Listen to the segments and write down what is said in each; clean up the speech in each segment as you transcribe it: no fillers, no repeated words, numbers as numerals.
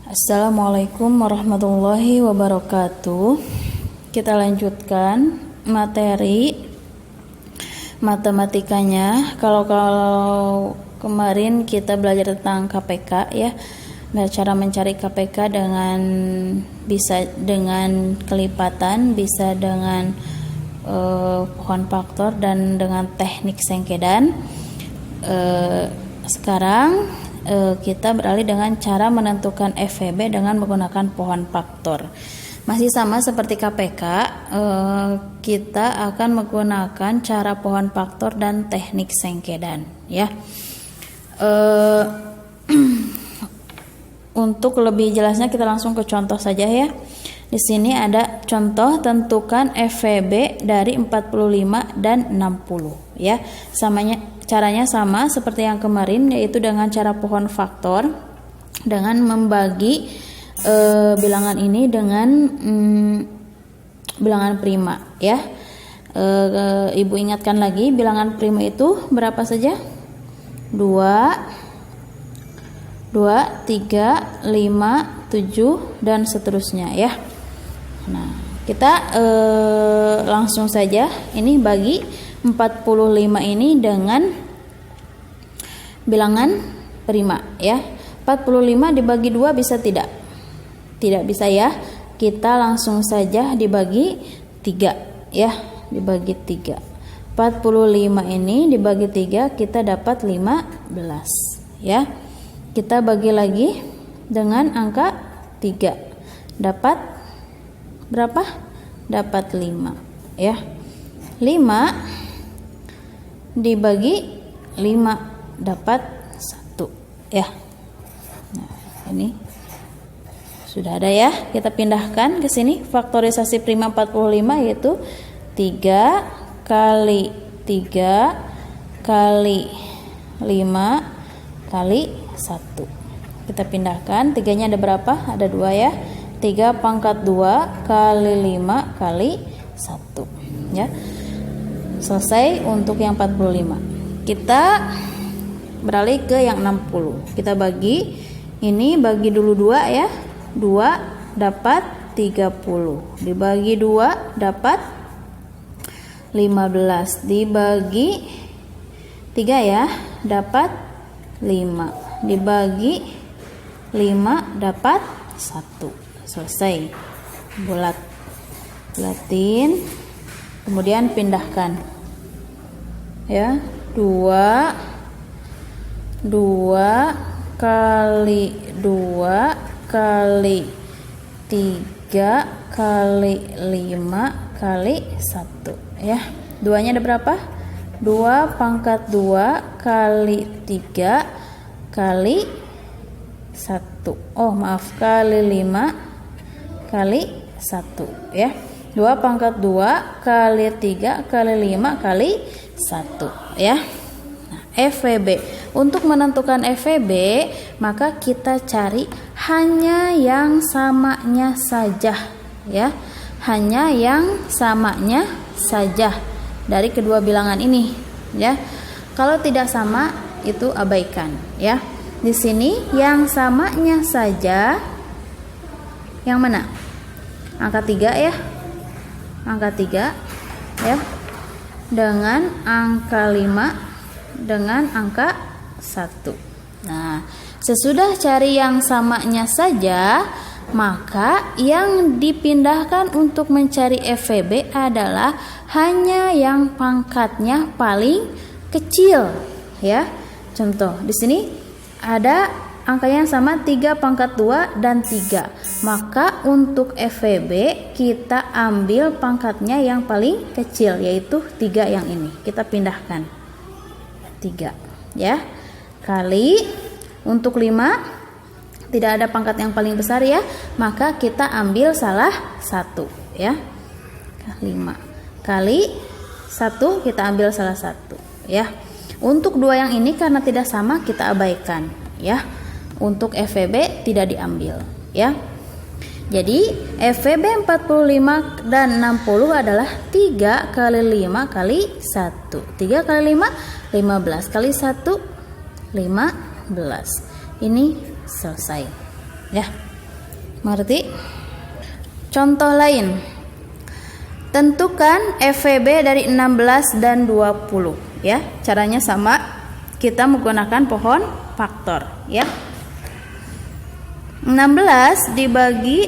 Assalamualaikum warahmatullahi wabarakatuh. Kita lanjutkan materi matematikanya. Kalau kemarin kita belajar tentang KPK ya. Nah, cara mencari KPK bisa dengan kelipatan, bisa dengan pohon faktor dan dengan teknik sengkedan. Sekarang kita beralih dengan cara menentukan FVB dengan menggunakan pohon faktor. Masih sama seperti KPK, kita akan menggunakan cara pohon faktor dan teknik sengkedan ya. Untuk lebih jelasnya kita langsung ke contoh saja ya. Di sini ada contoh tentukan FVB dari 45 dan 60 ya. Caranya sama seperti yang kemarin, yaitu dengan cara pohon faktor, dengan membagi bilangan ini dengan bilangan prima ya. Ibu ingatkan lagi, bilangan prima itu berapa saja? 2, 3, 5, 7 dan seterusnya ya. Nah, kita langsung saja ini bagi 45 ini dengan bilangan prima ya. 45 dibagi 2 bisa tidak? Tidak bisa ya. Kita langsung saja dibagi 3 ya, dibagi 3. 45 ini dibagi 3 kita dapat 15 ya. Kita bagi lagi dengan angka 3. Dapat berapa? Dapat 5 ya. 5 dibagi 5 dapat 1 ya. Nah, ini sudah ada ya. Kita pindahkan ke sini. Faktorisasi prima 45 yaitu 3 kali 3 kali 5 kali 1. Kita pindahkan, 3-nya ada berapa? Ada 2 ya. 3 pangkat 2 kali 5 kali 1 ya. Selesai untuk yang 45. Kita beralih ke yang 60. Kita bagi, ini bagi dulu 2 ya. 2 dapat 30. Dibagi 2 dapat 15. Dibagi 3 ya, dapat 5. Dibagi 5 dapat 1. Selesai. Bulatin. Kemudian pindahkan ya. 2 kali 2 kali 3 kali 5 kali 1 ya. 2-nya ada berapa? 2 pangkat 2 kali 3 kali 1. Oh maaf, kali 5 kali 1 ya. 2 pangkat 2 kali 3 kali 5 kali 1 ya. Nah, FVB. Untuk menentukan FVB, maka kita cari hanya yang samanya saja ya. Hanya yang samanya saja dari kedua bilangan ini ya. Kalau tidak sama itu abaikan ya. Di sini yang samanya saja yang mana? Angka 3 ya. Angka 3 ya. Dengan angka 5 dengan angka 1. Nah, sesudah cari yang samanya saja, maka yang dipindahkan untuk mencari FVB adalah hanya yang pangkatnya paling kecil ya. Contoh, di sini ada angka yang sama 3 pangkat 2 dan 3. Maka untuk FVB kita ambil pangkatnya yang paling kecil, yaitu 3 yang ini. Kita pindahkan 3 ya. Kali untuk 5 tidak ada pangkat yang paling besar ya, maka kita ambil salah satu ya. 5 kali 1 kita ambil salah satu ya. Untuk 2 yang ini karena tidak sama kita abaikan ya. Untuk FVB tidak diambil ya. Jadi FVB 45 dan 60 adalah 3 kali 5 kali 1. 3 kali 5 15 kali 1 15. Ini selesai ya. Mengerti? Contoh lain. Tentukan FVB dari 16 dan 20 ya. Caranya sama. Kita menggunakan pohon faktor ya. 16 dibagi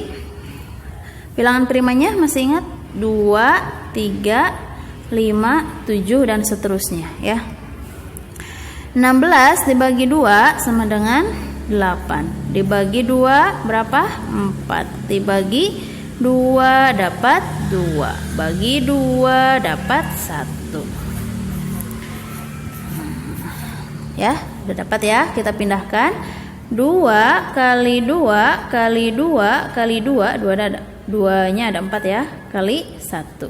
bilangan primanya masih ingat? 2, 3, 5, 7 dan seterusnya ya. 16 dibagi 2 sama dengan 8. Dibagi 2 berapa? 4. Dibagi 2 dapat 2. Bagi 2 dapat 1. Ya, udah dapat ya. Kita pindahkan 2 kali 2 kali 2 kali 2, 2-nya ada 4 ya, kali 1.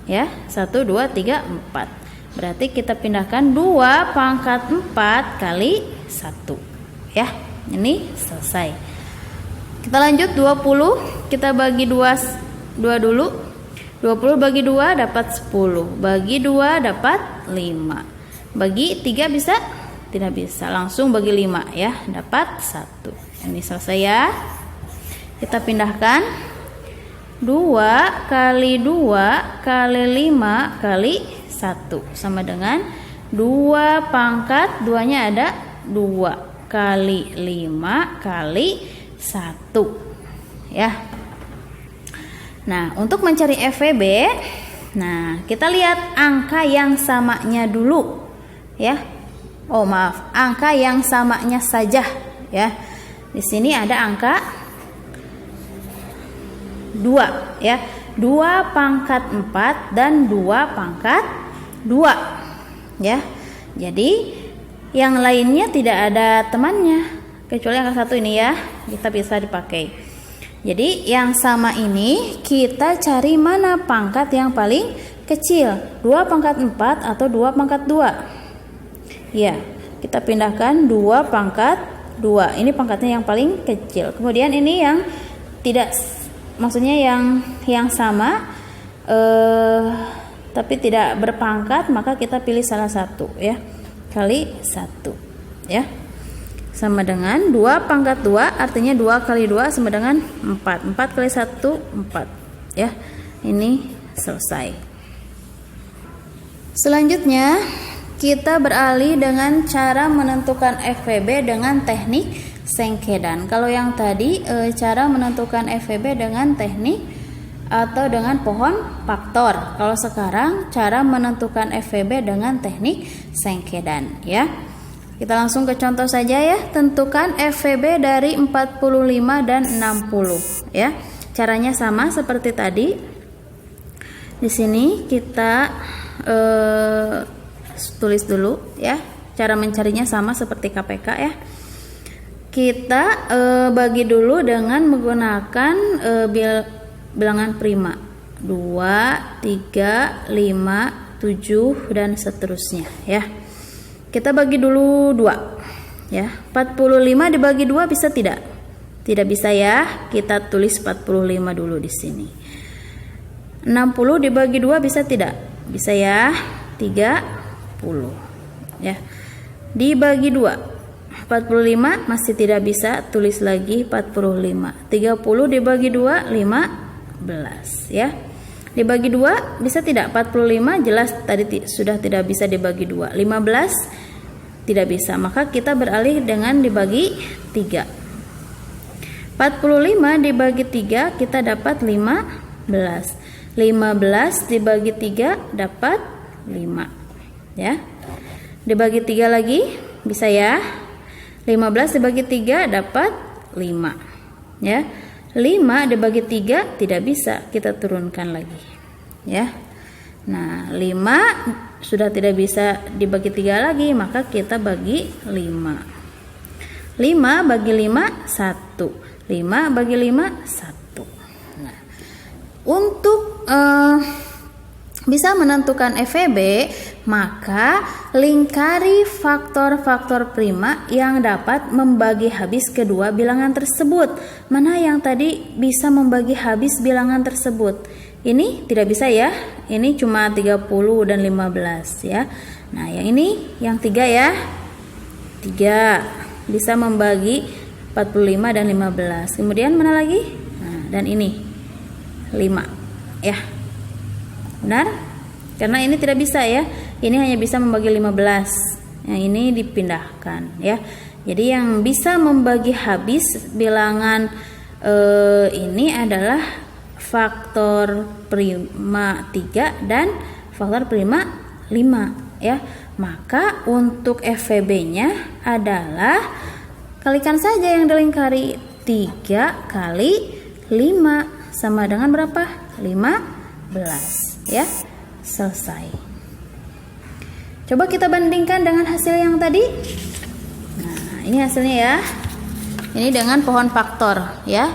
Ya, 1, 2, 3, 4. Berarti kita pindahkan 2 pangkat 4 kali 1. Ya, ini selesai. Kita lanjut 20, kita bagi 2 dulu. 20 bagi 2 dapat 10. Bagi 2 dapat 5. Bagi 3 bisa? Tidak bisa. Langsung bagi 5 ya, dapat 1. Ini selesai ya. Kita pindahkan 2 kali 2 kali 5 kali 1 sama dengan 2 pangkat 2-nya ada 2 kali 5 kali 1 ya. Nah, untuk mencari FVB, nah kita lihat angka yang samanya dulu ya. Oh maaf, angka yang samanya saja ya. Di sini ada angka 2 ya. 2 pangkat 4 dan 2 pangkat 2 ya. Jadi yang lainnya tidak ada temannya kecuali angka 1 ini ya. Kita bisa dipakai. Jadi yang sama ini kita cari mana pangkat yang paling kecil, 2 pangkat 4 atau 2 pangkat 2. Ya, kita pindahkan 2 pangkat 2. Ini pangkatnya yang paling kecil. Kemudian ini yang tidak, maksudnya yang sama tapi tidak berpangkat, maka kita pilih salah satu ya. Kali 1 ya. Sama dengan 2 pangkat 2, artinya 2 kali 2 sama dengan 4. 4 kali 1 4 ya. Ini selesai. Selanjutnya kita beralih dengan cara menentukan FVB dengan teknik sengkedan. Kalau yang tadi cara menentukan FVB dengan teknik atau dengan pohon faktor. Kalau sekarang cara menentukan FVB dengan teknik sengkedan ya. Kita langsung ke contoh saja ya. Tentukan FVB dari 45 dan 60 ya. Caranya sama seperti tadi. Di sini kita tulis dulu ya. Cara mencarinya sama seperti KPK ya. Kita bagi dulu dengan menggunakan bilangan prima 2, 3, 5, 7 dan seterusnya ya. Kita bagi dulu 2 ya. 45 dibagi 2 bisa tidak? Tidak bisa ya. Kita tulis 45 dulu di sini. 60 dibagi 2 bisa tidak? Bisa ya. 30 ya. Dibagi 2 45 masih tidak bisa, tulis lagi 45. 30 dibagi 2 15 ya. Dibagi 2 bisa tidak? 45 jelas tadi sudah tidak bisa dibagi 2. 15 tidak bisa, maka kita beralih dengan dibagi 3. 45 dibagi 3 kita dapat 15. 15 dibagi 3 dapat 5 ya. Dibagi 3 lagi bisa ya. 15 dibagi 3 dapat 5 ya. 5 dibagi 3 tidak bisa, kita turunkan lagi ya. Nah 5 sudah tidak bisa dibagi 3 lagi, maka kita bagi 5. 5 bagi 5 1. 5 bagi 5 1. Nah, untuk bisa menentukan FVB, maka lingkari faktor-faktor prima yang dapat membagi habis kedua bilangan tersebut. Mana yang tadi bisa membagi habis bilangan tersebut? Ini tidak bisa ya. Ini cuma 30 dan 15 ya. Nah, yang ini yang 3 ya. 3 bisa membagi 45 dan 15. Kemudian mana lagi? dan ini 5 ya. Benar? Karena ini tidak bisa ya. Ini hanya bisa membagi 15. Yang ini dipindahkan ya. Jadi yang bisa membagi habis bilangan ini adalah faktor prima 3 dan faktor prima 5 ya. Maka untuk FVB-nya adalah kalikan saja yang dilingkari 3 kali 5 sama dengan berapa? 15 ya. Selesai. Coba kita bandingkan dengan hasil yang tadi. Nah, ini hasilnya ya. Ini dengan pohon faktor ya.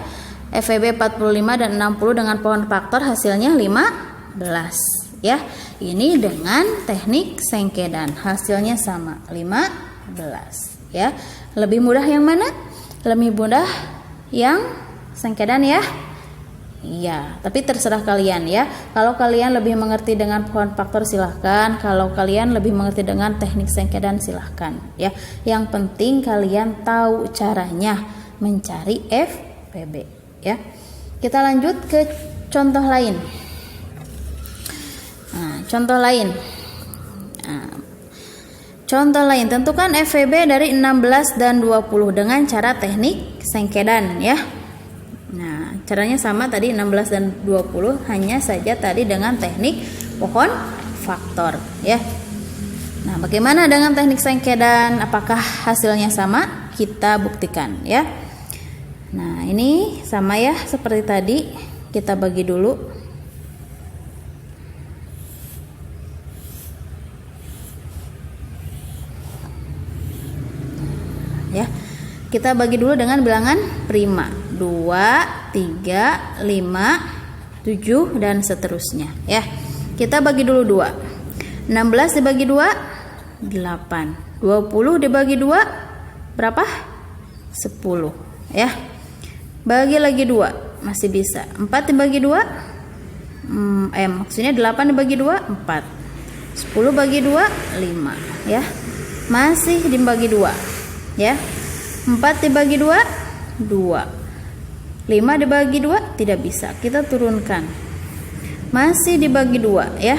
FVB 45 dan 60 dengan pohon faktor hasilnya 15 ya. Ini dengan teknik sengkedan hasilnya sama 15 ya. Lebih mudah yang mana? Lebih mudah yang sengkedan ya. Iya, tapi terserah kalian ya. Kalau kalian lebih mengerti dengan pohon faktor silahkan. Kalau kalian lebih mengerti dengan teknik sengkedan silahkan ya. Yang penting kalian tahu caranya mencari FVB ya. Kita lanjut ke contoh lain. Nah, contoh lain. Contoh lain, tentukan FVB dari 16 dan 20 dengan cara teknik sengkedan ya. Nah, caranya sama tadi 16 dan 20, hanya saja tadi dengan teknik pohon faktor ya. Nah, bagaimana dengan teknik sengkedan? Apakah hasilnya sama? Kita buktikan ya. Nah, ini sama ya seperti tadi. Kita bagi dulu. Ya. Kita bagi dulu dengan bilangan prima. 2, 3, 5, 7 dan seterusnya ya. Kita bagi dulu 2. 16 dibagi 2 8. 20 dibagi 2 berapa? 10 ya. Bagi lagi 2 masih bisa. 4 dibagi 2 maksudnya 8 dibagi 2 4. 10 bagi 2 5 ya. Masih dibagi 2 ya. 4 dibagi 2 2. 5 dibagi 2 tidak bisa, kita turunkan. Masih dibagi 2 ya.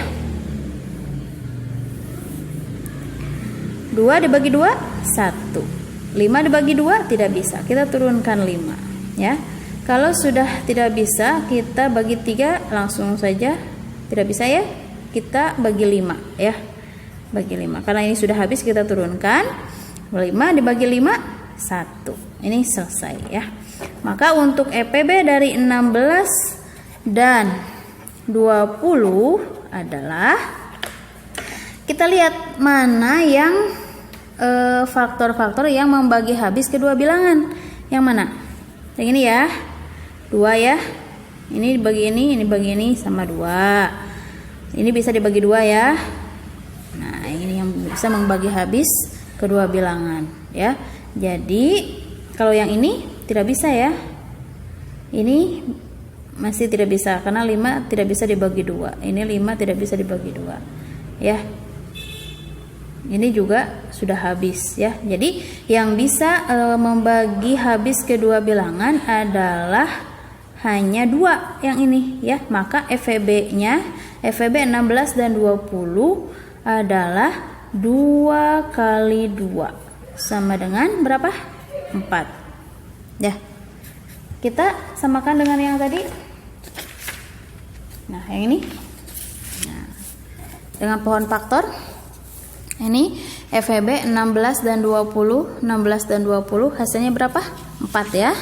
2 dibagi 2 1. 5 dibagi 2 tidak bisa, kita turunkan 5 ya. Kalau sudah tidak bisa, kita bagi 3 langsung saja. Tidak bisa ya, kita bagi 5 ya. Bagi 5, karena ini sudah habis kita turunkan. 5 dibagi 5 1. Ini selesai ya. Maka untuk FVB dari 16 dan 20 adalah, kita lihat mana yang faktor-faktor yang membagi habis kedua bilangan. Yang mana? Yang ini ya. 2 ya. Ini dibagi ini bagi ini sama 2. Ini bisa dibagi 2 ya. Nah, ini yang bisa membagi habis kedua bilangan ya. Jadi kalau yang ini tidak bisa ya. Ini masih tidak bisa karena 5 tidak bisa dibagi 2. Ini 5 tidak bisa dibagi 2 ya. Ini juga sudah habis ya. Jadi yang bisa membagi habis kedua bilangan adalah hanya 2 yang ini ya. Maka FVB-nya, FVB 16 dan 20 adalah 2 kali 2 sama dengan berapa? 4 ya. Kita samakan dengan yang tadi. Nah, yang ini. Nah, dengan pohon faktor. Ini FVB 16 dan 20, 16 dan 20 hasilnya berapa? 4 ya.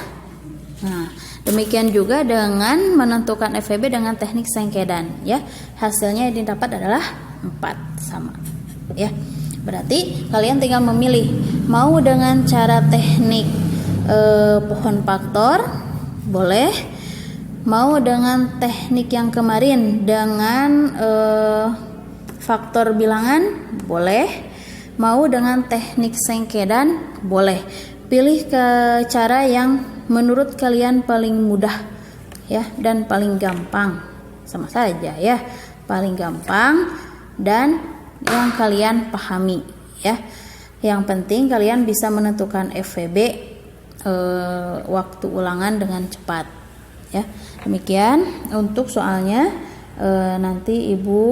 Nah, demikian juga dengan menentukan FVB dengan teknik sengkedan ya. Hasilnya yang didapat adalah 4 sama ya. Berarti kalian tinggal memilih mau dengan cara teknik pohon faktor boleh, mau dengan teknik yang kemarin dengan faktor bilangan boleh, mau dengan teknik sengkedan boleh. Pilih ke cara yang menurut kalian paling mudah ya dan paling gampang, sama saja ya, paling gampang dan yang kalian pahami ya. Yang penting kalian bisa menentukan FVB waktu ulangan dengan cepat ya. Demikian untuk soalnya nanti Ibu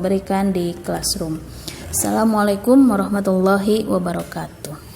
berikan di classroom. Assalamualaikum warahmatullahi wabarakatuh.